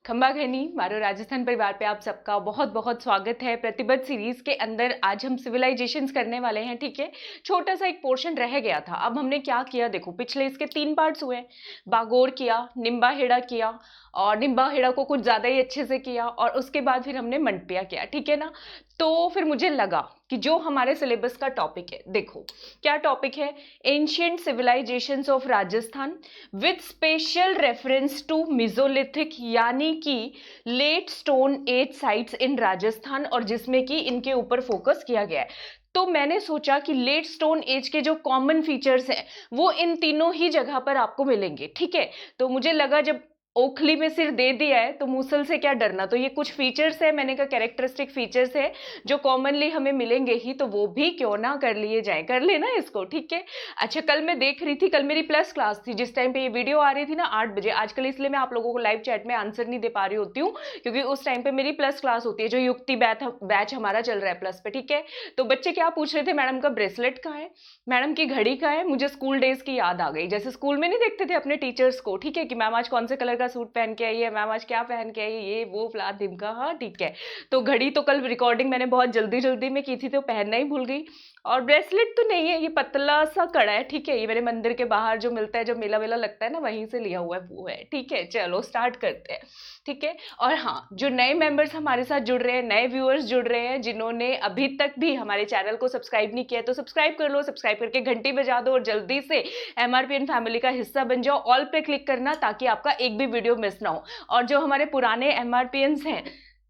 खंबा घनी मारो राजस्थान परिवार पे आप सबका बहुत बहुत स्वागत है। प्रतिबद्ध सीरीज के अंदर आज हम सिविलाइजेशंस करने वाले हैं। ठीक है, छोटा सा एक पोर्शन रह गया था। अब हमने क्या किया, देखो पिछले इसके 3 पार्ट्स हुए। बागोर किया, निम्बाहेड़ा किया, और निम्बाहेड़ा को कुछ ज्यादा ही अच्छे से किया, और उसके बाद फिर हमने मंडपिया किया। ठीक है ना, तो फिर मुझे लगा कि जो हमारे सिलेबस का टॉपिक है, देखो क्या टॉपिक है, ancient civilisations of Rajasthan with special reference to mesolithic, यानी कि late stone age sites in Rajasthan, और जिसमें कि इनके ऊपर फोकस किया गया है। तो मैंने सोचा कि लेट स्टोन एज के जो कॉमन फीचर्स हैं वो इन तीनों ही जगह पर आपको मिलेंगे। ठीक है, तो मुझे लगा जब ओखली में सिर दे दिया है तो मूसल से क्या डरना, तो ये कुछ फीचर्स है, मैंने कहा कैरेक्टरिस्टिक फीचर्स है जो कॉमनली हमें मिलेंगे ही, तो वो भी क्यों ना कर लिए जाए, कर लेना इसको। ठीक है, अच्छा कल मैं देख रही थी, कल मेरी प्लस क्लास थी जिस टाइम पे ये वीडियो आ रही थी ना 8 बजे। आजकल इसलिए मैं आप लोगों को लाइव चैट में आंसर नहीं दे पा रही होती हूँ, क्योंकि उस टाइम पे मेरी प्लस क्लास होती है, जो युक्ति बैच हमारा चल रहा है प्लस पे। ठीक है, तो बच्चे क्या पूछ रहे थे, मैडम का ब्रेसलेट कहाँ है, मैडम की घड़ी कहाँ है। मुझे स्कूल डेज की याद आ गई, जैसे स्कूल में नहीं देखते थे अपने टीचर्स को, ठीक है, कि मैम आज कौन से कलर का सूट पहन के आई है, मैम आज क्या पहन के आई है, ये वो फला ढिमका। हाँ ठीक है, तो घड़ी तो कल रिकॉर्डिंग मैंने बहुत जल्दी जल्दी में की थी तो पहनना ही भूल गई। और ब्रेसलेट तो नहीं है, ये पतला सा कड़ा है। ठीक है, ये मेरे मंदिर के बाहर जो मिलता है, जब मेला वेला लगता है ना, वहीं से लिया हुआ है, वो है। ठीक है, चलो स्टार्ट करते हैं। ठीक है, और हाँ, जो नए मेंबर्स हमारे साथ जुड़ रहे हैं, नए व्यूअर्स जुड़ रहे हैं, जिन्होंने अभी तक भी हमारे चैनल को सब्सक्राइब नहीं किया तो सब्सक्राइब कर लो, सब्सक्राइब करके घंटी बजा दो और जल्दी से एमआरपीएन फैमिली का हिस्सा बन जाओ। ऑल पे क्लिक करना ताकि आपका एक भी वीडियो मिस ना हो। और जो हमारे पुराने एमआरपीएन्स हैं,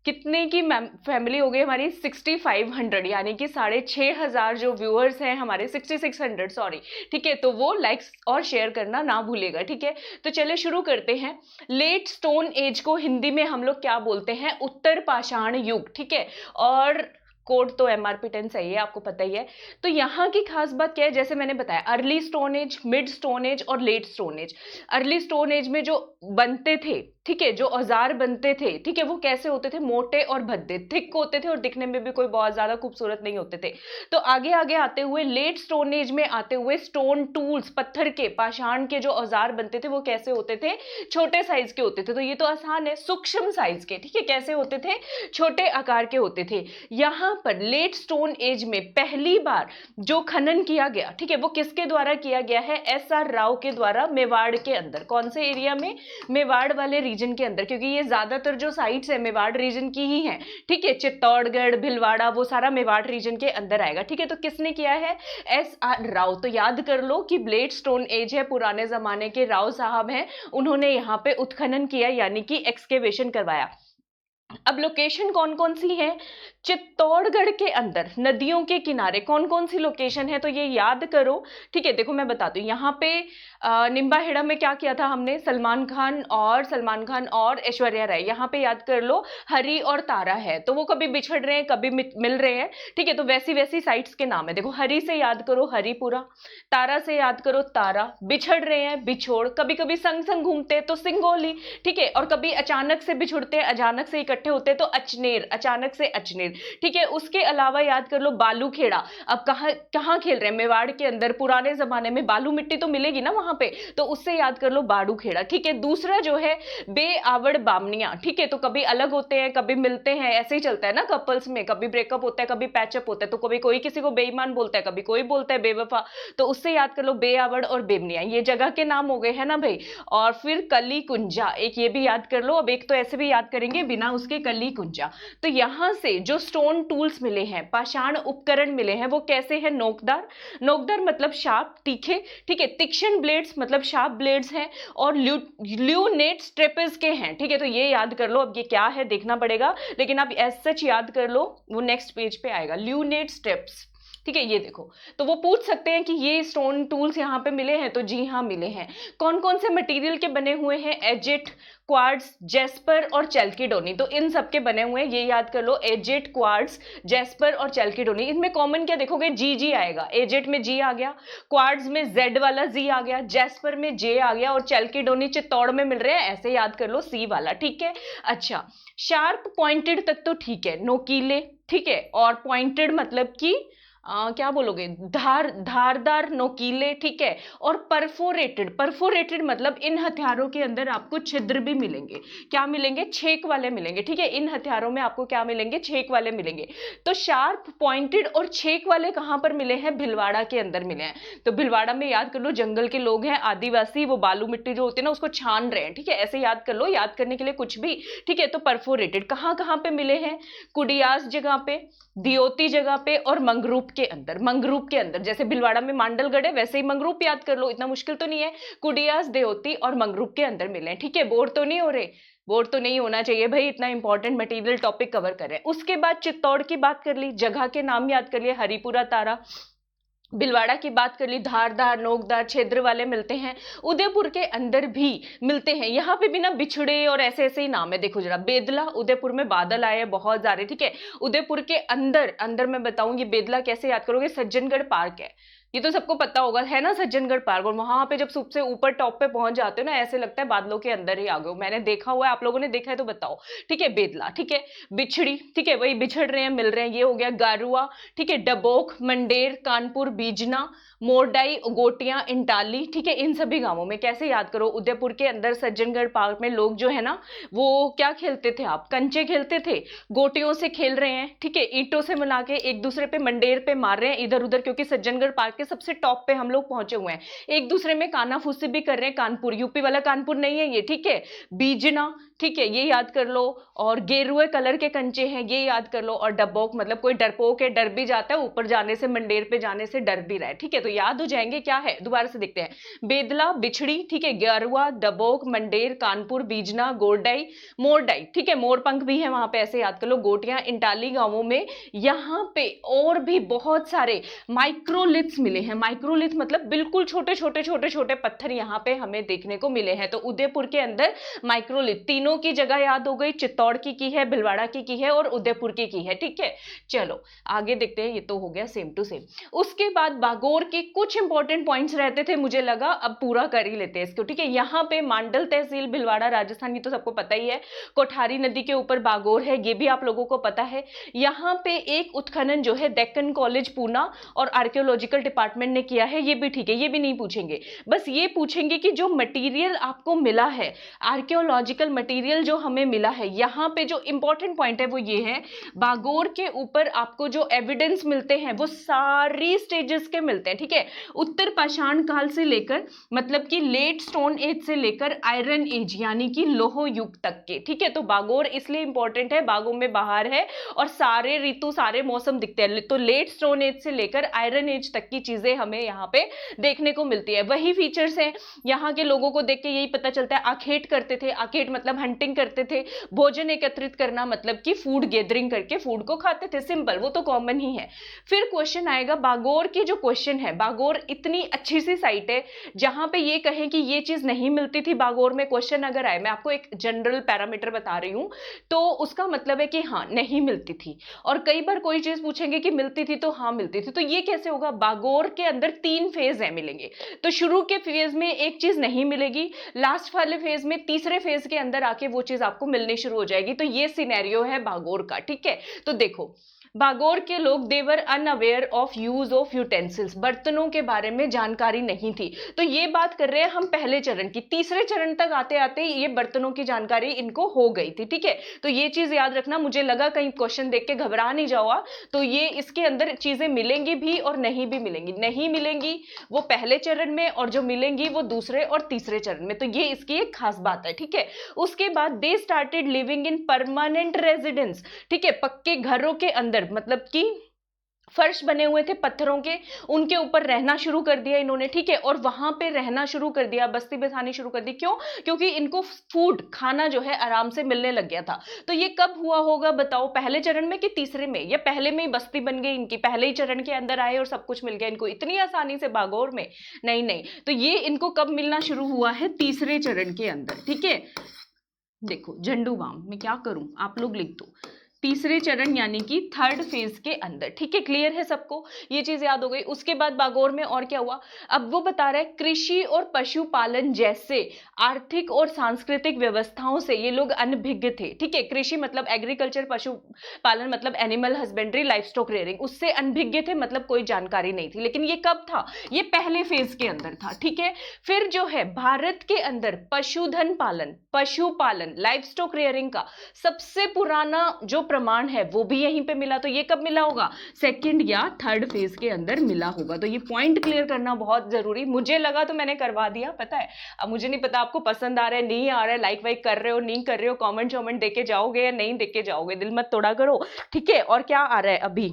कितने की फैमिली हो गई हमारी, 6500, यानी कि 6500 जो व्यूअर्स हैं हमारे, 6600 सॉरी। ठीक है, तो वो लाइक्स और शेयर करना ना भूलेगा। ठीक है, तो चलिए शुरू करते हैं। लेट स्टोन एज को हिंदी में हम लोग क्या बोलते हैं, उत्तर पाषाण युग। ठीक है, और कोड तो एमआरपी 10 सही है, आपको पता ही है। तो यहाँ की खास बात क्या है, जैसे मैंने बताया, early stone age, mid stone age और late stone age. Early stone age में जो बनते थे, ठीक है, जो औजार बनते थे, ठीक है, वो कैसे होते थे, मोटे और भद्दे, थिक होते थे, और दिखने में भी कोई बहुत ज्यादा खूबसूरत नहीं होते थे। तो आगे आगे आते हुए लेट स्टोन एज में आते हुए स्टोन टूल्स, पत्थर के, पाषाण के जो औजार बनते थे वो कैसे होते थे, छोटे साइज के होते थे। तो ये तो आसान है, सूक्ष्म साइज के। ठीक है, कैसे होते थे, छोटे आकार के होते थे। यहाँ पर लेट स्टोन एज में पहली बार जो खनन किया गया, ठीक है, वो किसके द्वारा किया गया है, एसआर राव के द्वारा, मेवाड़ के अंदर। कौन से एरिया में, मेवाड़ वाले रीजन के अंदर, क्योंकि ये ज्यादातर जो साइट्स है मेवाड़ रीजन की ही हैं। ठीक है, चित्तौड़गढ़, भिलवाड़ा, वो सारा मेवाड़ रीजन के अंदर आएगा। ठीक है, तो किसने किया है, एसआर राव। तो याद कर लो कि लेट स्टोन एज है, पुराने जमाने के राव साहब हैं, उन्होंने यहाँ पे उत्खनन किया, यानी कि एक्सकेवेशन करवाया। अब लोकेशन कौन कौन सी है, चित्तौड़गढ़ के अंदर नदियों के किनारे कौन कौन सी लोकेशन है, तो ये याद करो। ठीक है, देखो मैं बताती हूँ, यहाँ पे निम्बाहेड़ा में क्या किया था हमने, सलमान खान और ऐश्वर्या राय। यहाँ पे याद कर लो हरी और तारा है, तो वो कभी बिछड़ रहे हैं, कभी मिल रहे हैं। ठीक है, तो वैसी वैसी साइट्स के नाम है। देखो हरी से याद करो हरिपुरा, तारा से याद करो तारा, बिछड़ रहे हैं बिछोड़, कभी कभी संग संग घूमते हैं तो सिंगोली। ठीक है, और कभी अचानक से बिछुड़ते हैं, अचानक से इकट्ठे होते हैं तो अचनेर, अचानक से अचनेर। ठीक है, उसके अलावा याद कर लो बालू खेड़ा। अब कहाँ खेल रहे हैं, मेवाड़ के अंदर। पुराने जमाने में बालू मिट्टी तो मिलेगी ना वहां पे, तो उससे याद कर लो बाड़ू खेड़ा। ठीक है, दूसरा जो है बे आवड़ बामनिया। ठीक है, तो कभी अलग होते हैं, कभी मिलते हैं, ऐसे ही चलता है ना कपल्स में, कभी ब्रेकअप होता है, कभी पैचअप होता है, तो कभी कोई किसी को बेईमान बोलता है, कभी कोई बोलता है बेवफा, तो उससे याद कर लो बे आवड़ और बेमनिया। ये जगह के नाम हो गए है ना भाई। और फिर कली कुंजा, एक ये भी याद कर लो। अब एक तो ऐसे भी याद करेंगे बिना उसके, कली कुंजा। तो यहां से जो स्टोन टूल्स मिले हैं, पाषाण उपकरण मिले हैं, वो कैसे हैं, नोकदार, नोकदार मतलब शार्प, तीखे। ठीक है, तीक्ष्ण ब्लेड्स मतलब शार्प ब्लेड्स हैं, और ल्यूनेट स्ट्रेपेस के हैं। ठीक है, तो ये याद कर लो। अब ये क्या है देखना पड़ेगा, लेकिन आप एज सच याद कर लो, वो नेक्स्ट पेज पे आएगा, ल्यूनेट स्ट्रेप्स। ठीक है, ये देखो, तो वो पूछ सकते हैं कि ये स्टोन टूल्स यहाँ पे मिले हैं, तो जी हाँ मिले हैं। कौन कौन से मटेरियल के बने हुए हैं, एजिट, क्वार्ट्ज, जेस्पर और चैल्कीडोनी। तो इन सब के बने हुए हैं, ये याद कर लो, एजिट, क्वार्ट्ज, जेस्पर और चैल्कीडोनी। इनमें कॉमन क्या देखोगे, जी जी आएगा। एजिट में जी आ गया, क्वार्ट्ज में जेड वाला जी आ गया, जेस्पर में जे आ गया, और चैल्कीडोनी चित्तौड़ में मिल रहे हैं, ऐसे याद कर लो, सी वाला। ठीक है, अच्छा शार्प पॉइंटेड तक तो ठीक है, नोकीले। ठीक है, और पॉइंटेड मतलब कि क्या बोलोगे, धारदार, नोकीले, ठीक है। और परफोरेटेड, परफोरेटेड मतलब इन हथियारों के अंदर आपको छिद्र भी मिलेंगे। क्या मिलेंगे, छेक वाले मिलेंगे, ठीक है। इन हथियारों में आपको क्या मिलेंगे, छेक वाले मिलेंगे। तो शार्प पॉइंटेड और छेक वाले कहां पर मिले हैं, भिलवाड़ा के अंदर मिले हैं। तो भिलवाड़ा में याद कर लो, जंगल के लोग हैं, आदिवासी, वो बालू मिट्टी जो होती है ना उसको छान रहे हैं, ठीक है। ऐसे याद कर लो, याद करने के लिए कुछ भी, ठीक है। तो परफोरेटेड कहां कहां पे मिले हैं, कुडियास जगह पे, दियोती जगह पे, और मंगरूप के अंदर। मंगरूप के अंदर जैसे भिलवाड़ा में मांडलगढ़ है, वैसे ही मंगरूप याद कर लो, इतना मुश्किल तो नहीं है। कुडियास, दियोती और मंगरूप के अंदर मिले हैं, ठीक है। बोर तो नहीं हो रहे, बोर तो नहीं होना चाहिए भाई, इतना इंपॉर्टेंट मटेरियल टॉपिक कवर कर रहे हैं। उसके बाद चित्तौड़ की बात कर ली, जगह के नाम याद कर लिए, हरिपुरा, तारा। भिलवाड़ा की बात कर ली, धारदार, नोकदार, छिद्र वाले मिलते हैं। उदयपुर के अंदर भी मिलते हैं, यहाँ पे भी ना बिछड़े और ऐसे ऐसे ही नाम है। देखो जरा, बेदला, उदयपुर में बादल आए बहुत ज्यादा, ठीक है। उदयपुर के अंदर अंदर मैं बताऊंगी बेदला कैसे याद करोगे, सज्जनगढ़ पार्क है, ये तो सबको पता होगा, है ना, सज्जनगढ़ पार्क। और वहां पे जब सबसे ऊपर टॉप पे पहुंच जाते हो ना, ऐसे लगता है बादलों के अंदर ही आ गए हो। मैंने देखा हुआ है, आप लोगों ने देखा है तो बताओ, ठीक है। बेदला, ठीक है। बिछड़ी, ठीक है, वही बिछड़ रहे हैं, मिल रहे हैं, ये हो गया। गारुआ, ठीक है। डबोक, मंडेर, कानपुर, बीजना, मोरडाई, गोटियां, इंटाली, ठीक है। इन सभी गांवों में कैसे याद करो, उदयपुर के अंदर सज्जनगढ़ पार्क में लोग जो है ना, वो क्या खेलते थे, आप कंचे खेलते थे, गोटियों से खेल रहे हैं, ठीक है। ईंटों से मिला के एक दूसरे पे, मंडेर पे मार रहे हैं इधर उधर, क्योंकि सज्जनगढ़ पार्क के सबसे टॉप पे हम लोग पहुंचे हुए हैं। एक दूसरे में कानाफूसी भी कर रहे हैं। कानपुर, यूपी वाला कानपुर नहीं है ये, ठीक है। बीजना, ठीक है, ये याद कर लो। और गेरुए कलर के कंचे हैं, ये याद कर लो। और डबोक मतलब कोई डरपोक है, डर भी जाता है, ऊपर जाने से, मंडेर पे जाने से डर भी रहा है, ठीक है। तो याद हो जाएंगे, क्या है दोबारा से देखते हैं। बेदला, बिछड़ी, ठीक है। गारुआ, डबोक, मंडेर, कानपुर, बीजना, गोरडाई, मोरडाई, ठीक है। मोरपंख भी है वहां पे, ऐसे याद कर लो। गोटियां, इंटाली गांवों में यहाँ पे और भी बहुत सारे माइक्रोलिथ्स मिले हैं। माइक्रोलिथ मतलब बिल्कुल छोटे छोटे छोटे छोटे पत्थर यहाँ पे हमें देखने को मिले हैं। तो उदयपुर के अंदर माइक्रोलिथ, तीनों की जगह याद हो गई, चित्तौड़ की है, भिलवाड़ा की है, और उदयपुर की है, ठीक है। चलो आगे देखते हैं, ये तो हो गया सेम टू सेम। उसके बाद बागोर के कुछ इंपॉर्टेंट पॉइंट्स रहते थे, मुझे लगा अब पूरा कर ही लेते हैं इसको, ठीक है। यहाँ पे मांडल तहसील, भिलवाड़ा, राजस्थान, ये तो सबको पता ही है। कोठारी नदी के ऊपर बागोर है, ये भी आप लोगों को पता है। यहाँ पे एक उत्खनन जो है डेक्कन कॉलेज पूना और आर्कियोलॉजिकल डिपार्टमेंट ने किया है, ये भी ठीक है, ये भी नहीं पूछेंगे। बस ये पूछेंगे कि जो मटेरियल आपको मिला है, आर्कियोलॉजिकल मटेरियल जो हमें मिला है, यहाँ पे जो इंपॉर्टेंट पॉइंट है वो ये है, बागोर के ऊपर आपको जो एविडेंस मिलते हैं वो सारी स्टेजेस के मिलते हैं, ठीक है। उत्तर पाषाण काल से लेकर, मतलब कि लेट स्टोन एज से लेकर आयरन एज यानी कि लोह युग तक के, ठीक है। तो बागोर इसलिए इंपॉर्टेंट है, बागों में बाहर है और सारे ऋतु, सारे मौसम दिखते हैं। तो लेट स्टोन एज से लेकर आयरन एज तक की चीजें हमें यहाँ पे देखने को मिलती है। वही फीचर्स हैं, यहाँ के लोगों को देख के यही पता चलता है। आखेट करते थे, आखेट मतलब हंटिंग करते थे। भोजन एकत्रित करना मतलब कि फूड गैदरिंग करके फूड को खाते थे, सिंपल, वो तो कॉमन ही है। फिर क्वेश्चन आएगा बागोर की, जो क्वेश्चन है, बागोर इतनी अच्छी सी साइट है जहां पे ये कहें कि ये चीज नहीं मिलती थी बागोर में, क्वेश्चन अगर आए, मैं आपको एक जनरल पैरामीटर बता रही हूं, तो उसका मतलब है कि हाँ नहीं मिलती थी। और कई बार कोई चीज पूछेंगे कि मिलती थी, तो हाँ मिलती थी। तो ये कैसे होगा, बागोर के अंदर 3 फेज है मिलेंगे। तो शुरू के फेज में एक चीज नहीं मिलेगी, लास्ट वाले फेज में, तीसरे फेज के अंदर आके वो चीज आपको मिलनी शुरू हो जाएगी। तो ये सिनेरियो है बागोर का, ठीक है। तो देखो, बागोर के लोग they were unaware of use of utensils, बर्तनों के बारे में जानकारी नहीं थी। तो ये बात कर रहे हैं हम पहले चरण की। तीसरे चरण तक आते आते ये बर्तनों की जानकारी इनको हो गई थी, ठीक है। तो ये चीज याद रखना, मुझे लगा कहीं क्वेश्चन देख के घबरा नहीं जाओ। तो ये इसके अंदर चीजें मिलेंगी भी और नहीं भी मिलेंगी। नहीं मिलेंगी वो पहले चरण में, और जो मिलेंगी वो दूसरे और तीसरे चरण में। तो ये इसकी एक खास बात है, ठीक है। उसके बाद they started living in permanent residence, ठीक है, पक्के घरों के अंदर, मतलब कि फर्श बने हुए थे पत्थरों के, उनके ऊपर रहना शुरू कर दिया इन्होंने, ठीक है। और वहां पे रहना शुरू कर दिया, बस्ती बसानी शुरू कर दी। क्यों? क्योंकि इनको फूड, खाना जो है आराम से मिलने लग गया था। तो ये कब हुआ होगा बताओ, पहले चरण में कि तीसरे में, या पहले में ही बस्ती बन गई इनकी, पहले ही चरण के अंदर आए और सब कुछ मिल गया इनको इतनी आसानी से बागोर में? नहीं नहीं, तो ये इनको कब मिलना शुरू हुआ है, तीसरे चरण के अंदर, ठीक है। देखो झंडू बाम, मैं क्या करूं, आप लोग लिख दो, तीसरे चरण यानी कि थर्ड फेज के अंदर। ठीक है, क्लियर है सबको, ये चीज याद हो गई। उसके बाद बागोर में और क्या हुआ, अब वो बता रहा है कृषि और पशुपालन जैसे आर्थिक और सांस्कृतिक व्यवस्थाओं से ये लोग अनभिज्ञ थे। ठीक है, कृषि मतलब एग्रीकल्चर, पशुपालन मतलब animal husbandry, life stock rearing, उससे अनभिज्ञ थे, मतलब कोई जानकारी नहीं थी। लेकिन ये कब था, ये पहले फेज के अंदर था। ठीक है, फिर जो है भारत के अंदर पशुधन पालन, पशुपालन, लाइफ स्टॉक रेयरिंग का सबसे पुराना जो प्रमाण है वो भी यहीं पे मिला। तो ये कब मिला होगा, सेकंड या थर्ड फेज के अंदर मिला होगा। तो ये पॉइंट क्लियर करना बहुत जरूरी, मुझे लगा तो मैंने करवा दिया, पता है। अब मुझे नहीं पता आपको पसंद आ रहा है नहीं आ रहा है, लाइक वाइक कर रहे हो नहीं कर रहे हो, कमेंट वमेंट देके जाओगे या नहीं देके जाओगे, दिल मत तोड़ा करो। ठीक है, और क्या आ रहा है, अभी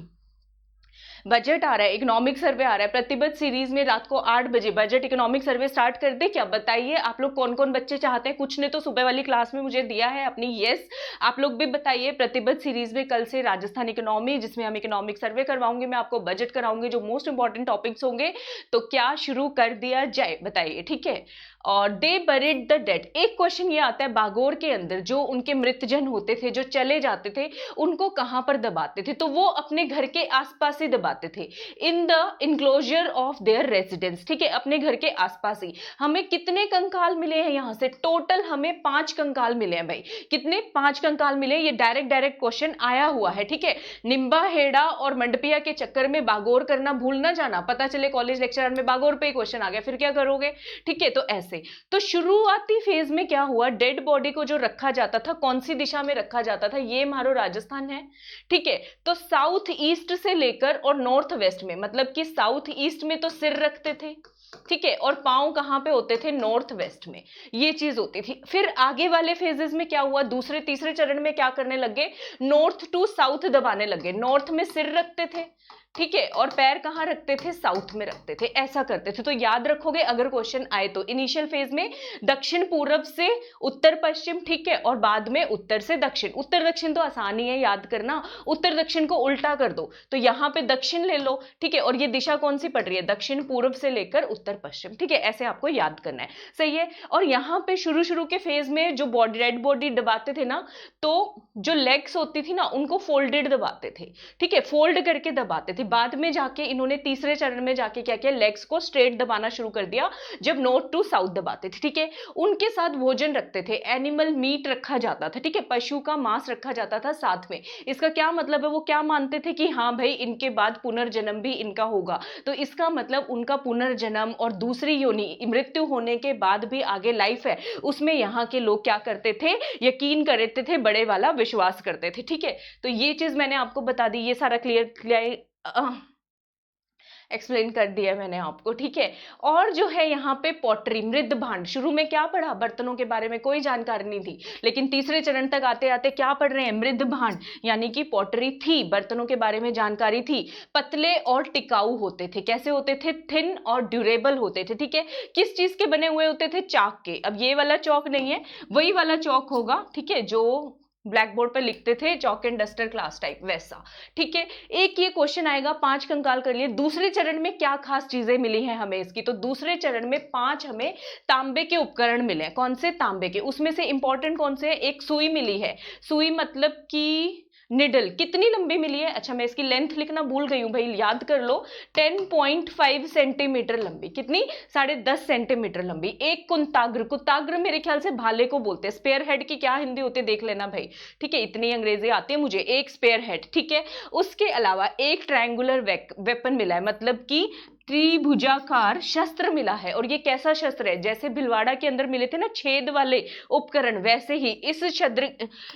बजट आ रहा है, इकोनॉमिक सर्वे आ रहा है। प्रतिबद्ध सीरीज में रात को 8 बजे बजट इकोनॉमिक सर्वे स्टार्ट कर दे क्या, बताइए आप लोग कौन कौन बच्चे चाहते हैं। कुछ ने तो सुबह वाली क्लास में मुझे दिया है अपनी यस, आप लोग भी बताइए। प्रतिबद्ध सीरीज में कल से राजस्थान इकोनॉमी, जिसमें हम इकोनॉमिक सर्वे करवाऊंगी, मैं आपको बजट कराऊंगी, जो मोस्ट इंपॉर्टेंट टॉपिक्स होंगे। तो क्या शुरू कर दिया जाए, बताइए। ठीक है, और दे बरिड द डेड, एक क्वेश्चन ये आता है बागोर के अंदर, जो उनके मृतजन होते थे, जो चले जाते थे, उनको कहां पर दबाते थे, तो वो अपने घर के आसपास ही दबाते थे, in the enclosure of their residence. ठीक है, अपने घर के आसपास ही। हमें कितने कंकाल मिले हैं यहां से, टोटल हमें 5 कंकाल मिले हैं भाई। कितने, 5 कंकाल मिले, ये डायरेक्ट क्वेश्चन आया हुआ है। ठीक है, निम्बा हेड़ा और मंडपिया के चक्कर में बागोर करना भूल ना जाना, पता चले कॉलेज लेक्चर में बागोर पे क्वेश्चन आ गया, फिर क्या करोगे। ठीक है, तो ऐसे तो शुरुआती फेज में क्या हुआ, डेड बॉडी को जो रखा जाता था, कौन सी दिशा में रखा जाता था, ये म्हारो राजस्थान है। ठीक है, तो साउथ ईस्ट से लेकर और नॉर्थ वेस्ट में, मतलब कि साउथ ईस्ट में तो सिर रखते थे, ठीक है, और पांव कहां पे होते थे, नॉर्थ वेस्ट में, ये चीज होती थी। फिर आगे वाले फेजेस में क्या हुआ, दूसरे तीसरे चरण में क्या करने लगे, नॉर्थ टू साउथ दबाने लगे। नॉर्थ में सिर रखते थे, ठीक है, और पैर कहां रखते थे, साउथ में रखते थे, ऐसा करते थे। तो याद रखोगे अगर क्वेश्चन आए तो, इनिशियल फेज में दक्षिण पूर्व से उत्तर पश्चिम, ठीक है, और बाद में उत्तर से दक्षिण। उत्तर दक्षिण तो आसान ही है याद करना, उत्तर दक्षिण को उल्टा कर दो तो यहां पे दक्षिण ले लो, ठीक है, और ये दिशा कौन सी पड़ रही है, दक्षिण पूर्व से लेकर उत्तर पश्चिम। ठीक है, ऐसे आपको याद करना है, सही है। और यहां पे शुरू के फेज में जो बॉडी, डेड बॉडी दबाते थे ना, तो जो लेग्स होती थी ना, उनको फोल्डेड दबाते थे, ठीक है, फोल्ड करके दबाते थे। बाद में जाके इन्होंने तीसरे चरण में जाके क्या किया, लेग्स को स्ट्रेट दबाना शुरू कर दिया, जब नॉर्थ टू साउथ दबाते थे। ठीक है, उनके साथ भोजन रखते थे, एनिमल मीट रखा जाता था, ठीक है, पशु का मांस रखा जाता था साथ में। इसका क्या मतलब है, वो क्या मानते थे कि हाँ भाई इनके बाद पुनर्जन्म भी इनका होगा, तो इसका मतलब उनका पुनर्जन्म और दूसरी योनि, मृत्यु होने के बाद भी आगे लाइफ है, उसमें यहाँ के लोग क्या करते थे, यकीन करते थे, बड़े वाला विश्वास करते थे। ठीक है, तो ये चीज मैंने आपको बता दी, ये सारा क्लियर एक्सप्लेन कर दिया मैंने आपको। ठीक है, और जो है यहाँ पे पॉटरी, मृद भांड, शुरू में क्या पढ़ा, बर्तनों के बारे में कोई जानकारी नहीं थी, लेकिन तीसरे चरण तक आते आते क्या पढ़ रहे हैं, मृद भांड, यानी कि पॉटरी थी, बर्तनों के बारे में जानकारी थी। पतले और टिकाऊ होते थे, कैसे होते थे, थिन और ड्यूरेबल होते थे। ठीक है, किस चीज के बने हुए होते थे, चाक के। अब ये वाला चौक नहीं है, वही वाला चौक होगा, ठीक है, जो ब्लैक बोर्ड पर लिखते थे, chalk and duster class type, वैसा। ठीक है, एक ये क्वेश्चन आएगा, 5 कंकाल कर लिए। दूसरे चरण में क्या खास चीजें मिली हैं हमें इसकी, तो दूसरे चरण में 5 हमें तांबे के उपकरण मिले हैं। कौन से, तांबे के। उसमें से इंपॉर्टेंट कौन से हैं, एक सुई मिली है, सुई मतलब कि निडल, कितनी लंबी मिली है, अच्छा मैं इसकी लेंथ लिखना भूल गई हूं भाई, याद कर लो, 10.5 सेंटीमीटर लंबी, कितनी, 10.5 सेंटीमीटर लंबी। एक कुंताग्र, कुंताग्र मेरे ख्याल से भाले को बोलते हैं, स्पेयर हेड की क्या हिंदी होती है देख लेना भाई, ठीक है, इतनी अंग्रेजी आती है मुझे। एक स्पेयर हेड, ठीक है, उसके अलावा एक ट्रायंगुलर वेपन मिला है, मतलब कि त्रिभुजाकार शस्त्र मिला है। और ये कैसा शस्त्र है, जैसे भिलवाड़ा के अंदर मिले थे ना छेद वाले उपकरण, वैसे ही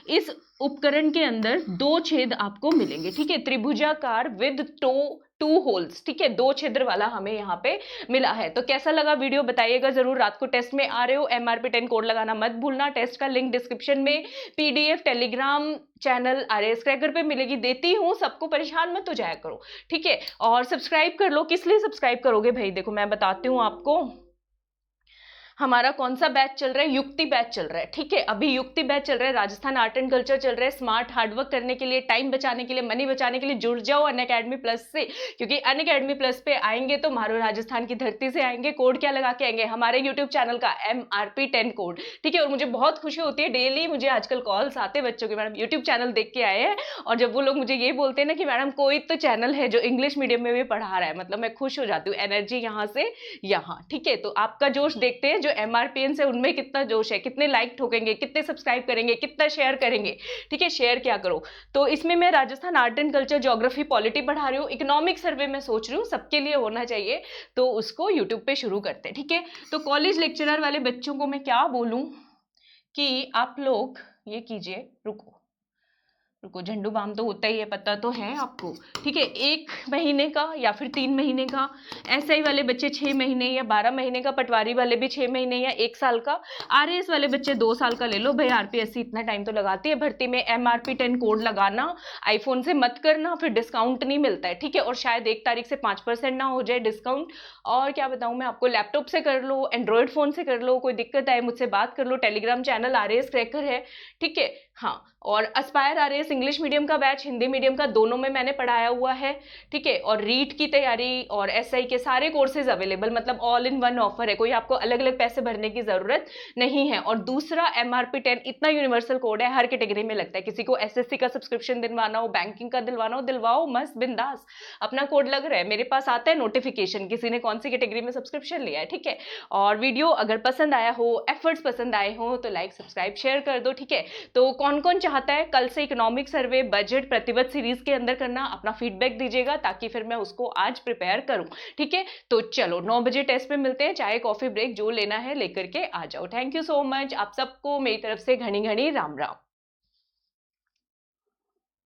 इस उपकरण के अंदर 2 छेद आपको मिलेंगे। ठीक है, त्रिभुजाकार विद 2 होल्स, ठीक है, 2 छिद्र वाला हमें यहाँ पे मिला है। तो कैसा लगा वीडियो बताइएगा जरूर। रात को टेस्ट में आ रहे हो, MRP 10 कोड लगाना मत भूलना। टेस्ट का लिंक डिस्क्रिप्शन में, PDF Telegram channel RS cracker पे मिलेगी, देती हूँ सबको, परेशान मत हो जाया करो, ठीक है। और सब्सक्राइब कर लो, किस लिए सब्सक्राइब करोगे भाई, देखो मैं बताती हूँ आपको, हमारा कौन सा बैच चल रहा है? युक्ति बैच चल रहा है, ठीक है। अभी युक्ति बैच चल रहा है, राजस्थान आर्ट एंड कल्चर चल रहा है। स्मार्ट हार्डवर्क करने के लिए, टाइम बचाने के लिए, मनी बचाने के लिए जुड़ जाओ अनअकैडमी प्लस से, क्योंकि अनअकैडमी प्लस पे आएंगे तो म्हारो राजस्थान की धरती से आएंगे। कोड क्या लगा के आएंगे? हमारे यूट्यूब चैनल का MRP10 कोड, ठीक है। और मुझे बहुत खुशी होती है, डेली मुझे आजकल कॉल्स आते हैं बच्चों के, मैडम यूट्यूब चैनल देख के आए हैं, और जब वो लोग मुझे ये बोलते हैं ना कि मैडम कोई तो चैनल है जो इंग्लिश मीडियम में भी पढ़ा रहा है, मतलब मैं खुश हो जाती हूँ। एनर्जी यहाँ से यहाँ, ठीक है। तो आपका जोश देखते हैं, जो MRPN से उनमें कितना जोश है, कितने लाइक ठोकेंगे, कितने सब्सक्राइब करेंगे, कितना शेयर करेंगे, ठीक है। शेयर क्या करो। तो इसमें मैं Rajasthan art and culture, geography, polity पढ़ा रही हूँ। इकोनॉमिक सर्वे मैं सोच रही हूँ सबके लिए होना चाहिए, तो उसको यूट्यूब पे शुरू करते हैं, ठीक है। तो कॉलेज लेक्चरर वाले बच्चों को मैं क्या बोलूं कि आप लोग ये कीजिए, रुको रुको, झंडू बाम तो होता ही है, पता तो है आपको, ठीक है। 1 महीने का या फिर 3 महीने का, SI वाले बच्चे 6 महीने या 12 महीने का, पटवारी वाले भी 6 महीने या 1 साल का, RAS वाले बच्चे 2 साल का ले लो भाई। RPSC इतना टाइम तो लगाती है भर्ती में। MRP10 कोड लगाना, आईफोन से मत करना, फिर डिस्काउंट नहीं मिलता है, ठीक है। और शायद 1 तारीख से 5% ना हो जाए डिस्काउंट। और क्या बताऊँ मैं आपको, लैपटॉप से कर लो, एंड्रॉयड फोन से कर लो, कोई दिक्कत आए मुझसे बात कर लो। टेलीग्राम चैनल RAS क्रैकर है, ठीक है। हाँ, और एस्पायर RAS इंग्लिश मीडियम का बैच, हिंदी मीडियम का, दोनों में मैंने पढ़ाया हुआ है, ठीक है। और रीट की तैयारी और SI के सारे कोर्सेज अवेलेबल, मतलब ऑल इन वन ऑफर है, कोई आपको अलग अलग पैसे भरने की जरूरत नहीं है। और दूसरा MRP10 इतना यूनिवर्सल कोड है, हर कैटेगरी में लगता है। किसी को SSC का सब्सक्रिप्शन दिलवाना हो, बैंकिंग का दिलवाना हो, दिलवाओ, मस्त बिंदास, अपना कोड लग रहा है। मेरे पास आता है नोटिफिकेशन किसी ने कौन सी कैटेगरी में सब्सक्रिप्शन लिया है, ठीक है। और वीडियो अगर पसंद आया हो, एफर्ट्स पसंद आए हो, तो लाइक सब्सक्राइब शेयर कर दो, ठीक है। तो कौन कौन चाहता है कल से इकोनॉमिक सर्वे, बजट, प्रतिबद्ध सीरीज के अंदर करना, अपना फीडबैक दीजिएगा ताकि फिर मैं उसको आज प्रिपेयर करूं, ठीक है। तो चलो 9 बजे टेस्ट पे मिलते हैं, चाय कॉफी ब्रेक जो लेना है लेकर के आ जाओ। थैंक यू सो मच, आप सबको मेरी तरफ से घनी घनी राम राम।